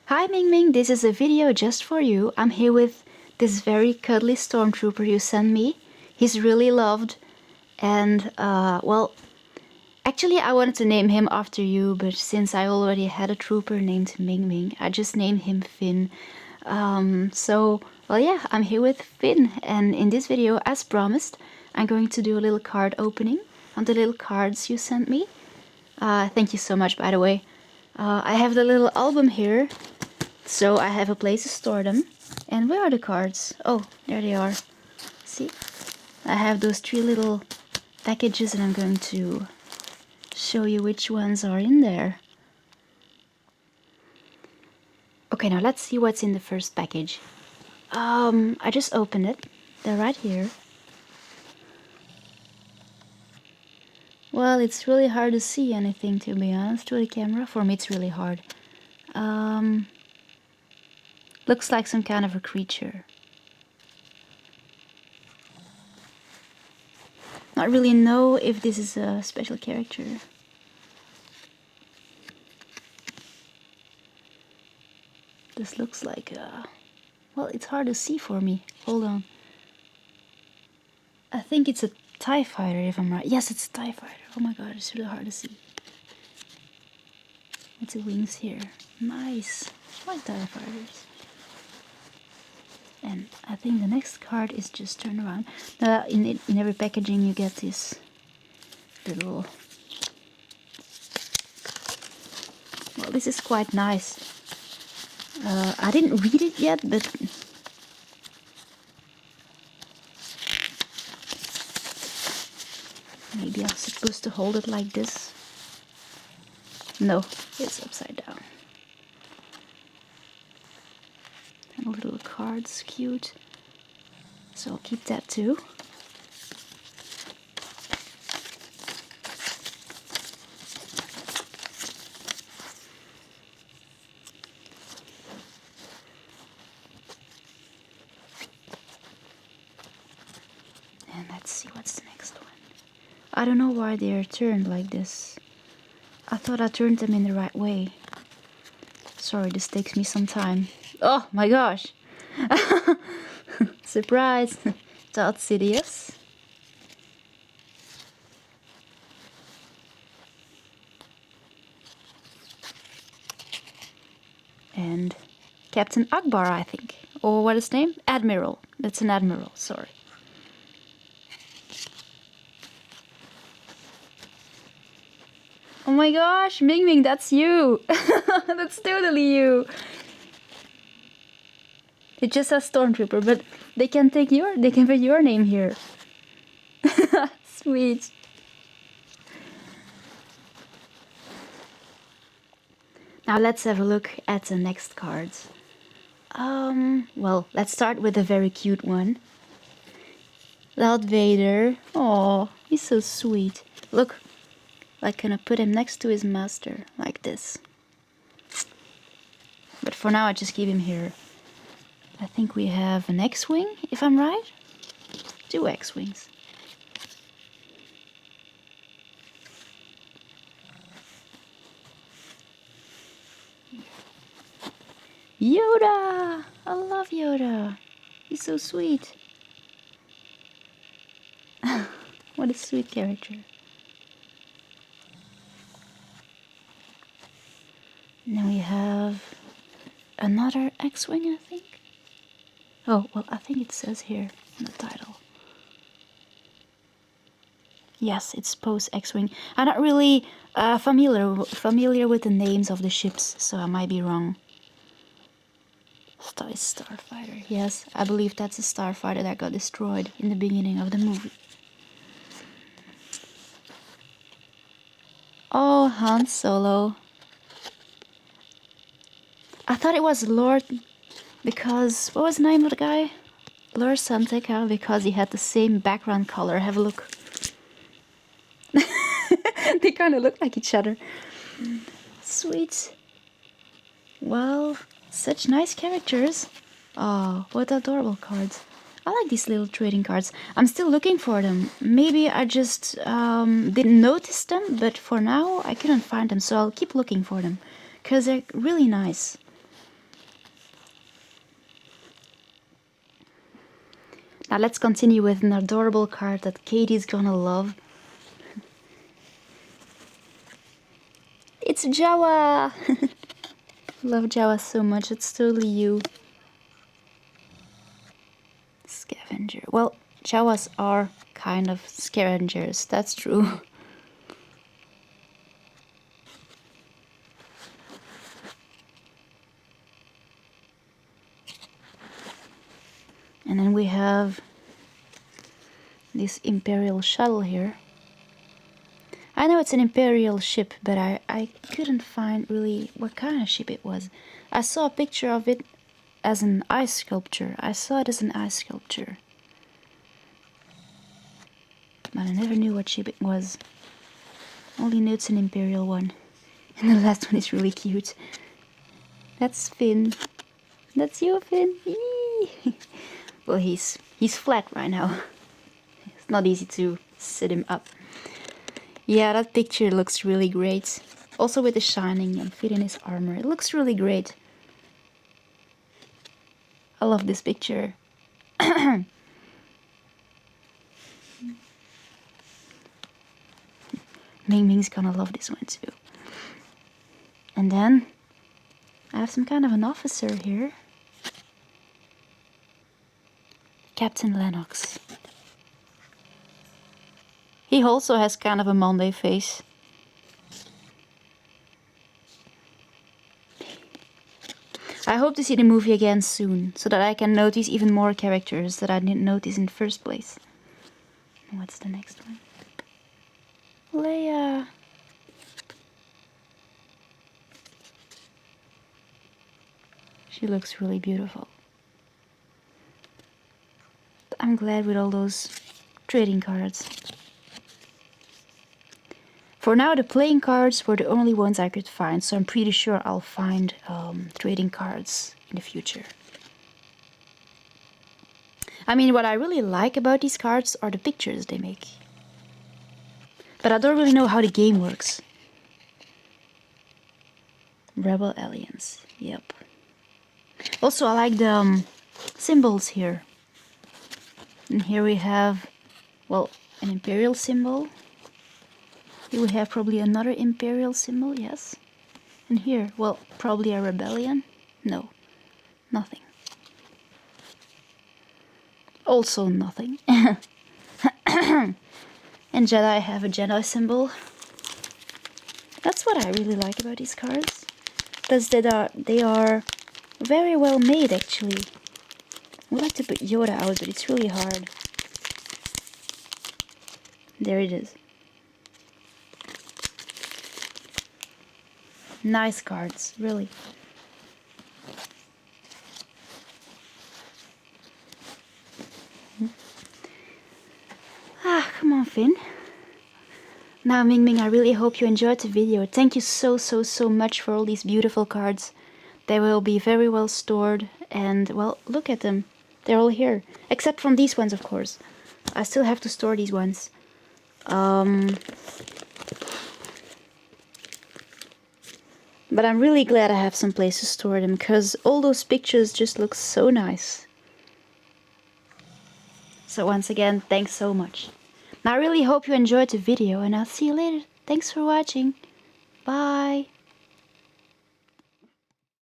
Hi Ming Ming, this is a video just for you. I'm here with this very cuddly stormtrooper you sent me. He's really loved and well, actually I wanted to name him after you, but since I already had a trooper named Ming Ming, I just named him Finn. Well yeah, I'm here with Finn, and in this video, as promised, I'm going to do a little card opening on the little cards you sent me. Thank you so much, by the way. I have the little album here, so I have a place to store them. And where are the cards? Oh, there they are. See? I have those 3 little packages, and I'm going to show you which ones are in there. Okay, now let's see what's in the first package. I just opened it. They're right here. Well, it's really hard to see anything, to be honest, with the camera. For me, it's really hard. Looks like some kind of a creature. Not really know if this is a special character. This looks like well, it's hard to see for me. Hold on. I think it's a TIE fighter, if I'm right. Yes, it's a TIE fighter. Oh my god, it's really hard to see. It's the wings here. Nice. I like TIE fighters. And I think the next card is just turned around. In every packaging you get this little... Well, this is quite nice. I didn't read it yet, but... Maybe I'm supposed to hold it like this. No, it's upside down. And a little card's cute. So I'll keep that too. And let's see what's the next one. I don't know why they're turned like this. I thought I turned them in the right way. Sorry, this takes me some time. Oh my gosh! Surprise! Darth Sidious. And Captain Akbar, I think. Or what is his name? Admiral. That's an admiral, sorry. Oh my gosh, Ming Ming, that's you! That's totally you! It just says Stormtrooper, but they can put your name here. Sweet. Now let's have a look at the next cards. Well, let's start with a very cute one. Darth Vader. Oh, he's so sweet. Look, like gonna put him next to his master, like this. But for now I just keep him here. I think we have an X-Wing, if I'm right? 2 X-Wings. Yoda! I love Yoda. He's so sweet. What a sweet character. Now we have another X-Wing, I think. Oh, well, I think it says here in the title. Yes, it's post X-Wing. I'm not really familiar with the names of the ships, so I might be wrong. Starfighter. Yes, I believe that's a starfighter that got destroyed in the beginning of the movie. Oh, Han Solo. I thought it was Lord, because what was the name of the guy? Lord Santeca, because he had the same background color. Have a look. They kind of look like each other. Sweet. Well, such nice characters. Oh, what adorable cards. I like these little trading cards. I'm still looking for them. Maybe I just didn't notice them, but for now I couldn't find them, so I'll keep looking for them, because they're really nice. Now let's continue with an adorable card that Katie's gonna love. It's Jawa! Love Jawa so much, it's totally you. Scavenger. Well, Jawas are kind of scavengers, that's true. And then we have this Imperial shuttle here. I know it's an Imperial ship, but I couldn't find really what kind of ship it was. I saw a picture of it as an ice sculpture. I saw it as an ice sculpture. But I never knew what ship it was. Only knew it's an Imperial one. And the last one is really cute. That's Finn. That's you, Finn. Eee. Well, he's flat right now. It's not easy to sit him up. Yeah, that picture looks really great. Also with the shining and fit in his armor. It looks really great. I love this picture. Ming Ming's gonna love this one too. And then I have some kind of an officer here. Captain Lennox. He also has kind of a Monday face. I hope to see the movie again soon, so that I can notice even more characters that I didn't notice in the first place. What's the next one? Leia. She looks really beautiful. I'm glad with all those trading cards. For now, the playing cards were the only ones I could find, so I'm pretty sure I'll find trading cards in the future. I mean, what I really like about these cards are the pictures they make. But I don't really know how the game works. Rebel Alliance, yep. Also, I like the symbols here. And here we have, well, an Imperial symbol. Here we have probably another Imperial symbol, yes. And here, well, probably a rebellion. No, nothing. Also nothing. And Jedi have a Jedi symbol. That's what I really like about these cards. Because they are very well made, actually. I would like to put Yoda out, but it's really hard. There it is. Nice cards, really. Ah, come on, Finn. Now, Ming Ming, I really hope you enjoyed the video. Thank you so much for all these beautiful cards. They will be very well stored, and, well, look at them. They're all here. Except from these ones, of course. I still have to store these ones. But I'm really glad I have some place to store them, because all those pictures just look so nice. So once again, thanks so much. Now I really hope you enjoyed the video, and I'll see you later. Thanks for watching. Bye.